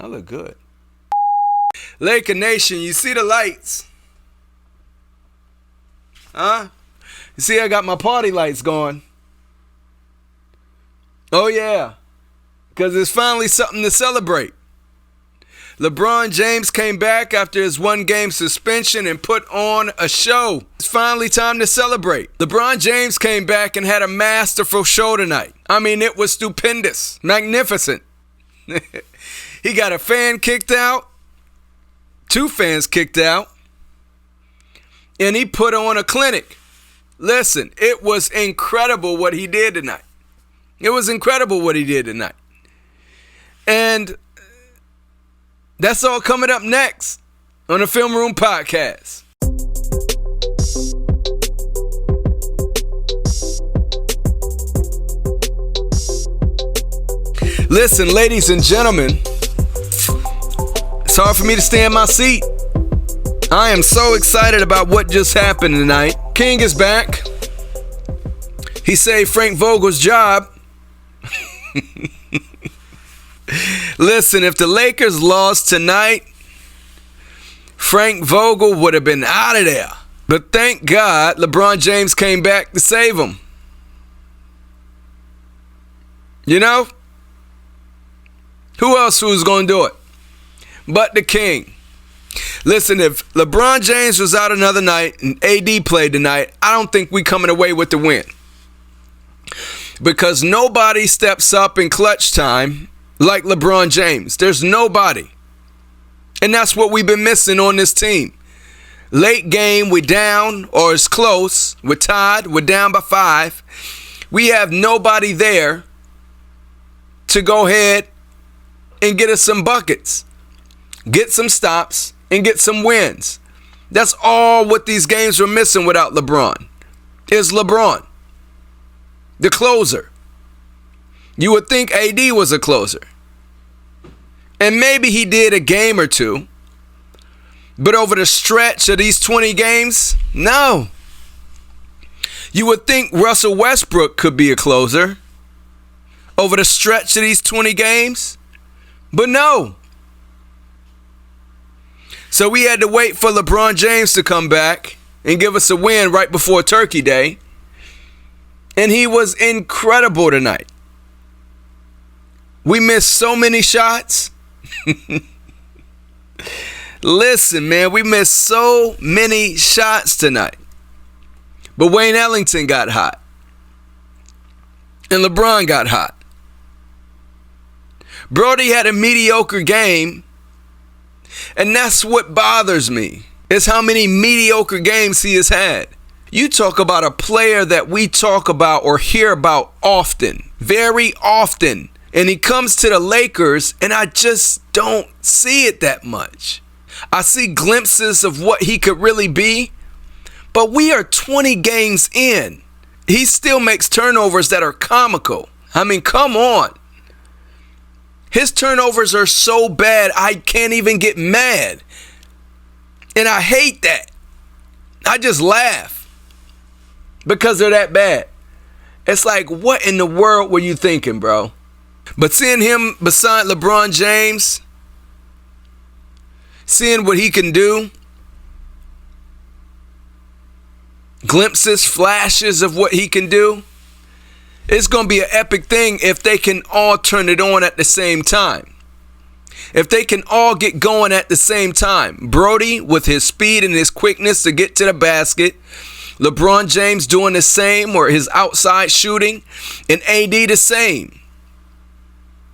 I look good. Laker Nation, you see the lights? Huh? You see I got my party lights going. Oh yeah. Because it's finally something to celebrate. LeBron James came back after his one-game suspension and put on a show. It's finally time to celebrate. LeBron James came back and had a masterful show tonight. I mean, it was stupendous, magnificent. He got a fan kicked out, 2 fans kicked out, and he put on a clinic. Listen, it was incredible what he did tonight. It was incredible what he did tonight. And that's all coming up next on the Film Room Podcast. Listen, ladies and gentlemen, it's hard for me to stay in my seat. I am so excited about what just happened tonight. King is back. He saved Frank Vogel's job. Listen, if the Lakers lost tonight, Frank Vogel would have been out of there. But thank God LeBron James came back to save him. You know? Who else was going to do it but the King? Listen, if LeBron James was out another night and AD played tonight, I don't think we coming away with the win. Because nobody steps up in clutch time like LeBron James. There's nobody. And that's what we've been missing on this team. Late game, we're down, or it's close. We're tied. We're down by 5. We have nobody there to go ahead and get us some buckets, get some stops, and get some wins. That's all what these games were missing without LeBron. Is LeBron, the closer. You would think AD was a closer. And maybe he did a game or two. But over the stretch of these 20 games, no. You would think Russell Westbrook could be a closer over the stretch of these 20 games. But no. So we had to wait for LeBron James to come back and give us a win right before Turkey Day. And he was incredible tonight. We missed so many shots. Listen, man, we missed so many shots tonight. But Wayne Ellington got hot. And LeBron got hot. Brody had a mediocre game. And that's what bothers me, is how many mediocre games he has had. You talk about a player that we talk about or hear about often, very often. And he comes to the Lakers, and I just don't see it that much. I see glimpses of what he could really be. But we are 20 games in. He still makes turnovers that are comical. I mean, come on. His turnovers are so bad, I can't even get mad. And I hate that. I just laugh because they're that bad. It's like, what in the world were you thinking, bro? But seeing him beside LeBron James, seeing what he can do, glimpses, flashes of what he can do, it's going to be an epic thing if they can all turn it on at the same time. If they can all get going at the same time. Brody with his speed and his quickness to get to the basket. LeBron James doing the same, or his outside shooting. And AD the same.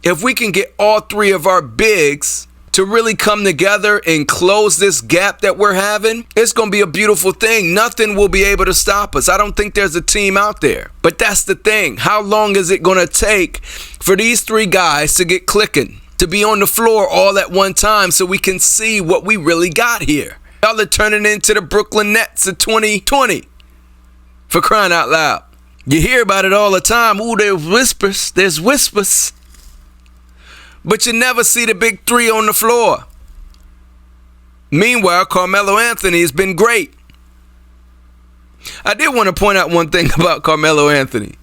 If we can get all 3 of our bigs to really come together and close this gap that we're having, it's going to be a beautiful thing. Nothing will be able to stop us. I don't think there's a team out there. But that's the thing. How long is it going to take for these 3 guys to get clicking, to be on the floor all at one time so we can see what we really got here? Y'all are turning into the Brooklyn Nets of 2020, for crying out loud. You hear about it all the time. Ooh, there's whispers. There's whispers. But you never see the big 3 on the floor. Meanwhile, Carmelo Anthony has been great. I did want to point out one thing about Carmelo Anthony.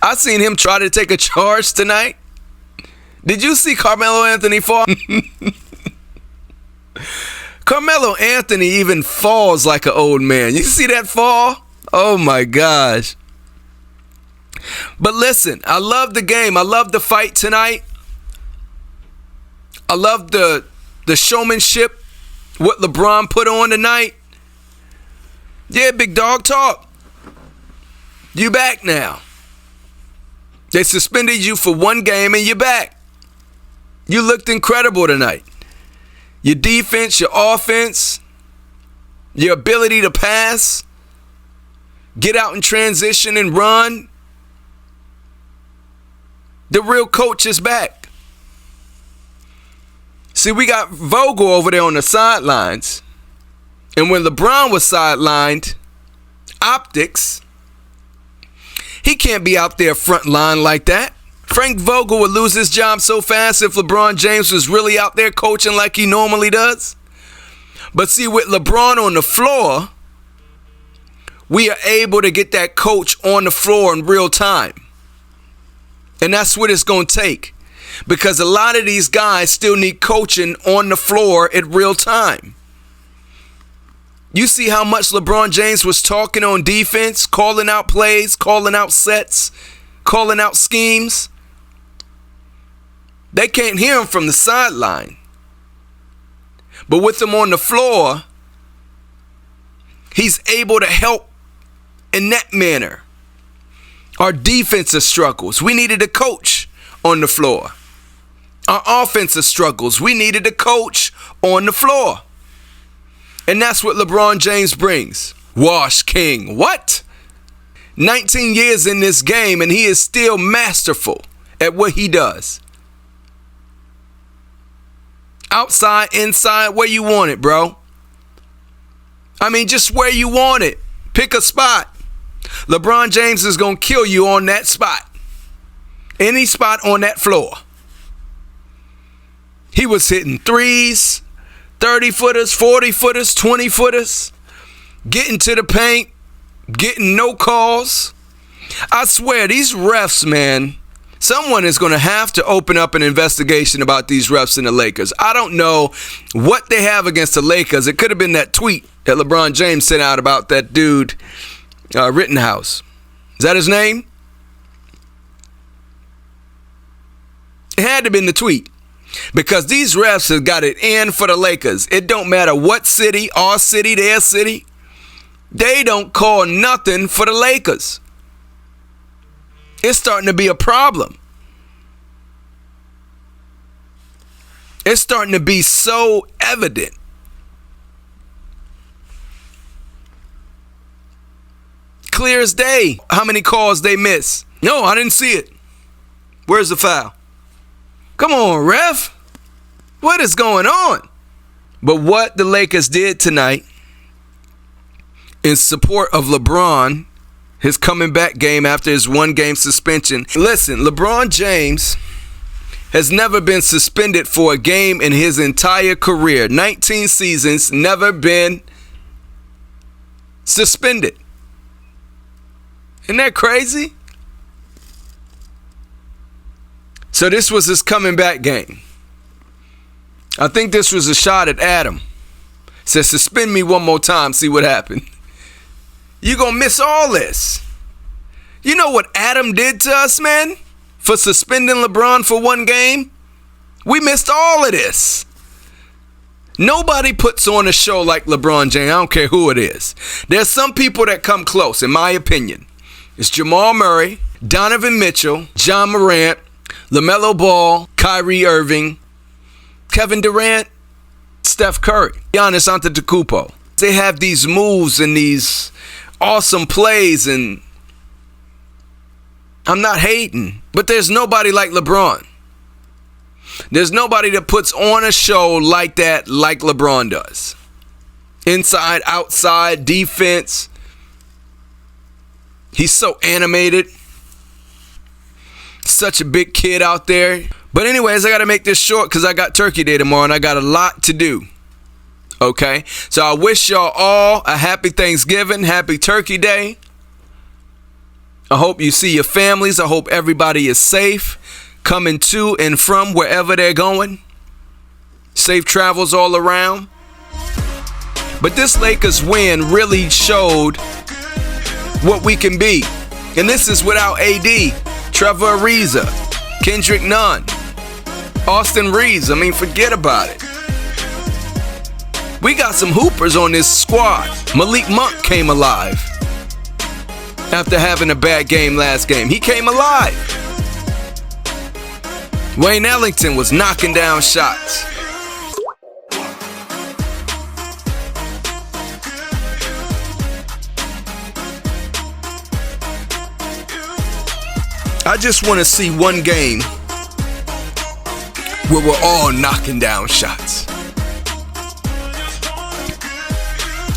I seen him try to take a charge tonight. Did you see Carmelo Anthony fall? Carmelo Anthony even falls like an old man. You see that fall? Oh my gosh. But listen, I love the game. I love the fight tonight. I love the showmanship, what LeBron put on tonight. Yeah, big dog talk. You back now. They suspended you for one game and you're back. You looked incredible tonight. Your defense, your offense, your ability to pass, get out in transition and run. The real coach is back. See, we got Vogel over there on the sidelines. And when LeBron was sidelined, optics, he can't be out there front line like that. Frank Vogel would lose his job so fast if LeBron James was really out there coaching like he normally does. But see, with LeBron on the floor, we are able to get that coach on the floor in real time. And that's what it's going to take. Because a lot of these guys still need coaching on the floor at real time. You see how much LeBron James was talking on defense, calling out plays, calling out sets, calling out schemes. They can't hear him from the sideline. But with him on the floor, he's able to help in that manner. Our defensive struggles, we needed a coach on the floor. Our offensive struggles, we needed a coach on the floor. And that's what LeBron James brings. Wash King. What? 19 years in this game and he is still masterful at what he does. Outside, inside, where you want it, bro. I mean, just where you want it. Pick a spot. LeBron James is going to kill you on that spot. Any spot on that floor. He was hitting threes, 30-footers, 40-footers, 20-footers, getting to the paint, getting no calls. I swear, these refs, man, someone is going to have to open up an investigation about these refs in the Lakers. I don't know what they have against the Lakers. It could have been that tweet that LeBron James sent out about that dude, Rittenhouse. Is that his name? It had to have been the tweet. Because these refs have got it in for the Lakers. It don't matter what city, our city, their city. They don't call nothing for the Lakers. It's starting to be a problem. It's starting to be so evident. Clear as day how many calls they miss. No, I didn't see it. Where's the foul? Come on, ref. What is going on? But what the Lakers did tonight in support of LeBron, his coming back game after his one-game suspension. Listen, LeBron James has never been suspended for a game in his entire career. 19 seasons, never been suspended. Isn't that crazy? So this was his coming back game. I think this was a shot at Adam. Said, suspend me one more time, see what happened. You're going to miss all this. You know what Adam did to us, man? For suspending LeBron for one game? We missed all of this. Nobody puts on a show like LeBron James. I don't care who it is. There's some people that come close, in my opinion. It's Jamal Murray, Donovan Mitchell, John Morant, LaMelo Ball, Kyrie Irving, Kevin Durant, Steph Curry, Giannis Antetokounmpo. They have these moves and these awesome plays, and I'm not hating, but there's nobody like LeBron. There's nobody that puts on a show like that like LeBron does. Inside, outside, defense. He's so animated. Such a big kid out there. But anyways, I got to make this short because I got Turkey Day tomorrow and I got a lot to do. Okay? So I wish y'all all a happy Thanksgiving, happy Turkey Day. I hope you see your families. I hope everybody is safe. coming to and from wherever they're going. Safe travels all around. But this Lakers win really showed what we can be. And this is without AD, Trevor Ariza, Kendrick Nunn, Austin Reeves. I mean, forget about it. We got some hoopers on this squad. Malik Monk came alive after having a bad game last game. He came alive. Wayne Ellington was knocking down shots. I just want to see one game where we're all knocking down shots.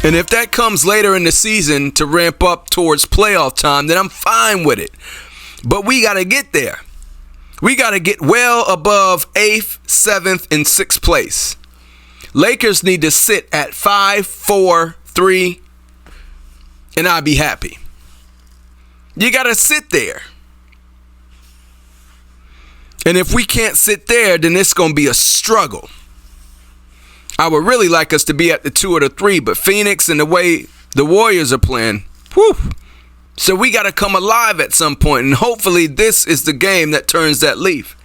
And if that comes later in the season to ramp up towards playoff time, then I'm fine with it. But we got to get there. We got to get well above 8th, 7th, and 6th place. Lakers need to sit at 5, 4, 3, and I'll be happy. You got to sit there. And if we can't sit there, then it's going to be a struggle. I would really like us to be at the 2 or the 3, but Phoenix and the way the Warriors are playing, whew. So we got to come alive at some point, and hopefully this is the game that turns that leaf.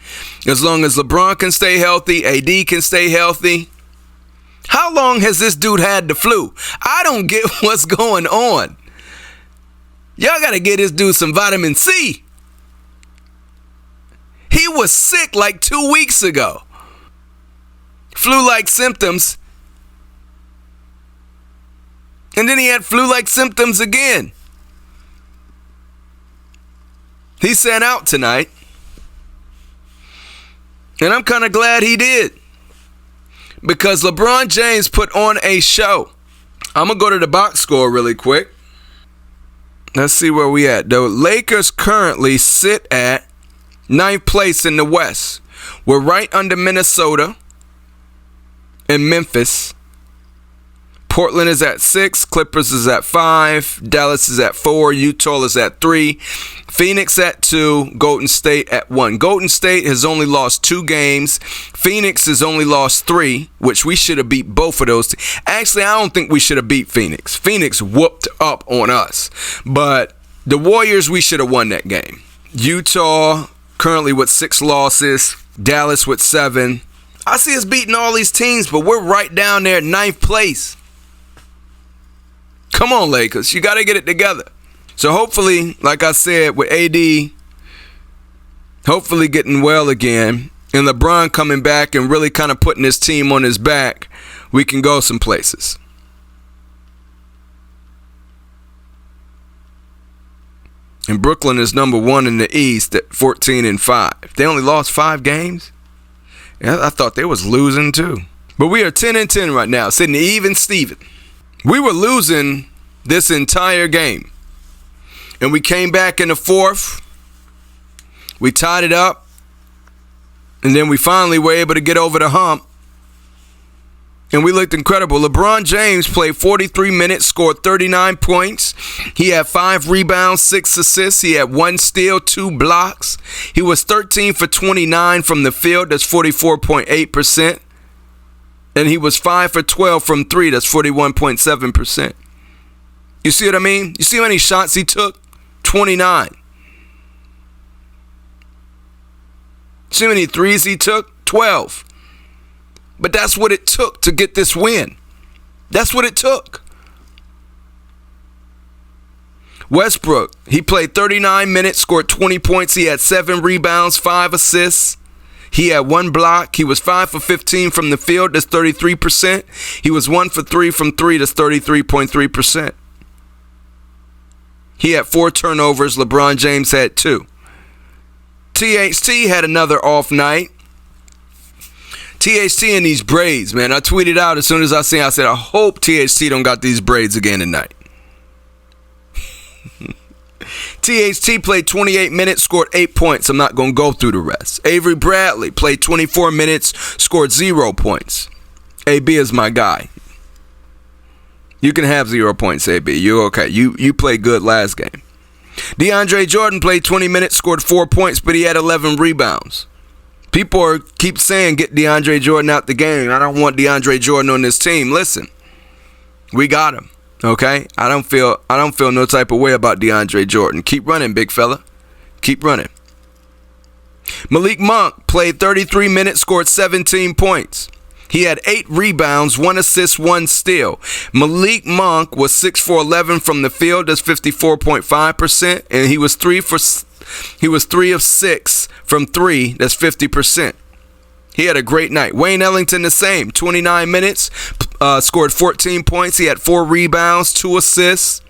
As long as LeBron can stay healthy, AD can stay healthy. How long has this dude had the flu? I don't get what's going on. Y'all got to get this dude some vitamin C. He was sick like 2 weeks ago. Flu-like symptoms. And then he had flu-like symptoms again. He sat out tonight. And I'm kind of glad he did. Because LeBron James put on a show. I'm going to go to the box score really quick. Let's see where we at. The Lakers currently sit at 9th place in the West. We're right under Minnesota and Memphis. Portland is at 6. Clippers is at 5. Dallas is at 4. Utah is at 3. Phoenix at 2. Golden State at 1. Golden State has only lost 2 games. Phoenix has only lost 3, which we should have beat both of those. Actually, I don't think we should have beat Phoenix. Phoenix whooped up on us. But the Warriors, we should have won that game. Utah currently with 6 losses. Dallas with 7. I see us beating all these teams, but we're right down there at 9th place. Come on, Lakers. You got to get it together. So hopefully, like I said, with AD, hopefully getting well again, and LeBron coming back and really kind of putting his team on his back, we can go some places. And Brooklyn is number 1 in the East at 14-5. They only lost 5 games? Yeah, I thought they was losing too. But we are 10-10 right now, sitting even Steven. We were losing this entire game. And we came back in the 4th. We tied it up. And then we finally were able to get over the hump. And we looked incredible. LeBron James played 43 minutes, scored 39 points. He had 5 rebounds, 6 assists. He had 1 steal, 2 blocks. He was 13 for 29 from the field. That's 44.8%. And he was 5 for 12 from 3. That's 41.7%. You see what I mean? You see how many shots he took? 29. See how many threes he took? 12. But that's what it took to get this win. That's what it took. Westbrook, he played 39 minutes, scored 20 points. He had 7 rebounds, 5 assists. He had 1 block. He was 5 for 15 from the field. That's 33%. He was 1 for 3 from 3. That's 33.3%. He had 4 turnovers. LeBron James had 2. THT had another off night. THT and these braids, man. I tweeted out as soon as I seen it, I said, I hope THT don't got these braids again tonight. THT played 28 minutes, scored 8 points. I'm not going to go through the rest. Avery Bradley played 24 minutes, scored 0 points. AB is my guy. You can have 0 points, AB. You're okay. You played good last game. DeAndre Jordan played 20 minutes, scored 4 points, but he had 11 rebounds. People keep saying get DeAndre Jordan out the game. I don't want DeAndre Jordan on this team. Listen, we got him. Okay? I don't feel no type of way about DeAndre Jordan. Keep running, big fella. Keep running. Malik Monk played 33 minutes, scored 17 points. He had 8 rebounds, 1 assist, 1 steal. Malik Monk was 6 for 11 from the field. That's 54.5%. And he was 3 of 6 from 3. That's 50%. He had a great night. Wayne Ellington the same. 29 minutes, scored 14 points. He had 4 rebounds, 2 assists.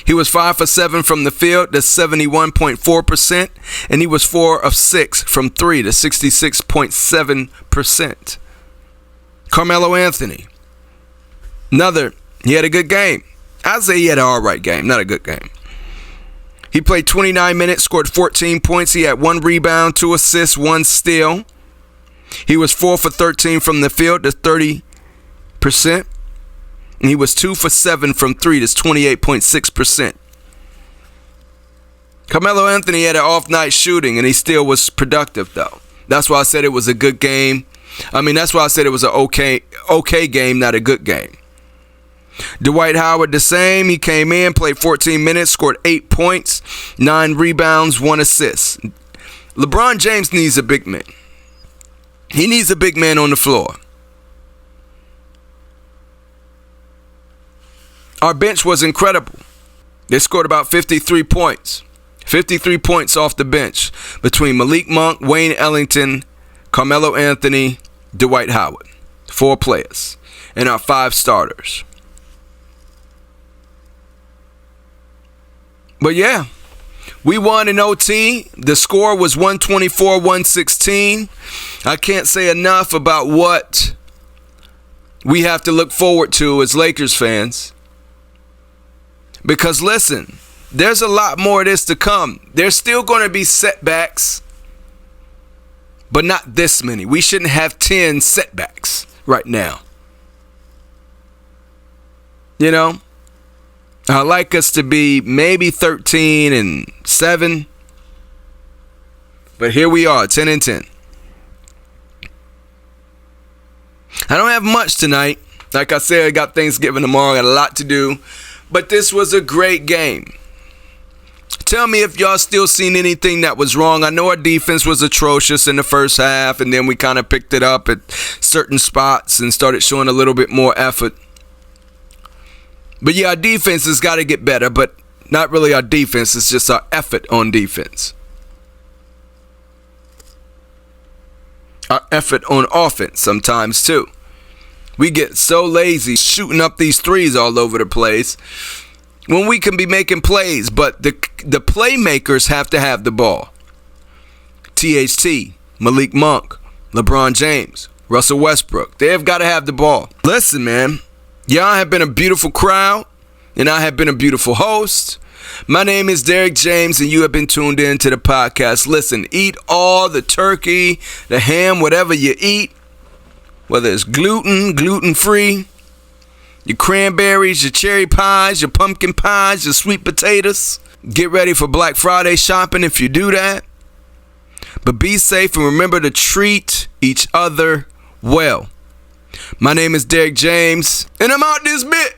He was 5 for 7 from the field. That's 71.4%. And he was 4 of 6 from 3. That's 66.7%. Carmelo Anthony. He had a good game. I'd say he had an all right game, not a good game. He played 29 minutes, scored 14 points. He had 1 rebound, 2 assists, 1 steal. He was 4 for 13 from the field. That's 30%. And he was 2 for 7 from 3. That's 28.6%. Carmelo Anthony had an off night shooting, and he still was productive, though. That's why I said it was a good game. That's why I said it was an okay game, not a good game. Dwight Howard the same. He came in, played 14 minutes, scored 8 points, 9 rebounds, 1 assist. LeBron James needs a big man. He needs a big man on the floor. Our bench was incredible. They scored about 53 points. 53 points off the bench between Malik Monk, Wayne Ellington, Carmelo Anthony, Dwight Howard. 4 players. And our 5 starters. But yeah, we won in OT. The score was 124-116. I can't say enough about what we have to look forward to as Lakers fans. Because listen, there's a lot more of this to come. There's still going to be setbacks, but not this many. We shouldn't have 10 setbacks right now. You know? I'd like us to be maybe 13-7. But here we are, 10-10. I don't have much tonight. Like I said, I got Thanksgiving tomorrow. I got a lot to do. But this was a great game. Tell me if y'all still seen anything that was wrong. I know our defense was atrocious in the first half, and then we kind of picked it up at certain spots and started showing a little bit more effort. But yeah, our defense has got to get better, but not really our defense. It's just our effort on defense. Our effort on offense sometimes too. We get so lazy shooting up these threes all over the place when we can be making plays, but the playmakers have to have the ball. THT, Malik Monk, LeBron James, Russell Westbrook. They have got to have the ball. Listen, man. Y'all have been a beautiful crowd, and I have been a beautiful host. My name is Derek James, and you have been tuned in to the podcast. Listen, eat all the turkey, the ham, whatever you eat, whether it's gluten-free, your cranberries, your cherry pies, your pumpkin pies, your sweet potatoes. Get ready for Black Friday shopping if you do that. But be safe and remember to treat each other well. My name is Derek James, and I'm out this bit.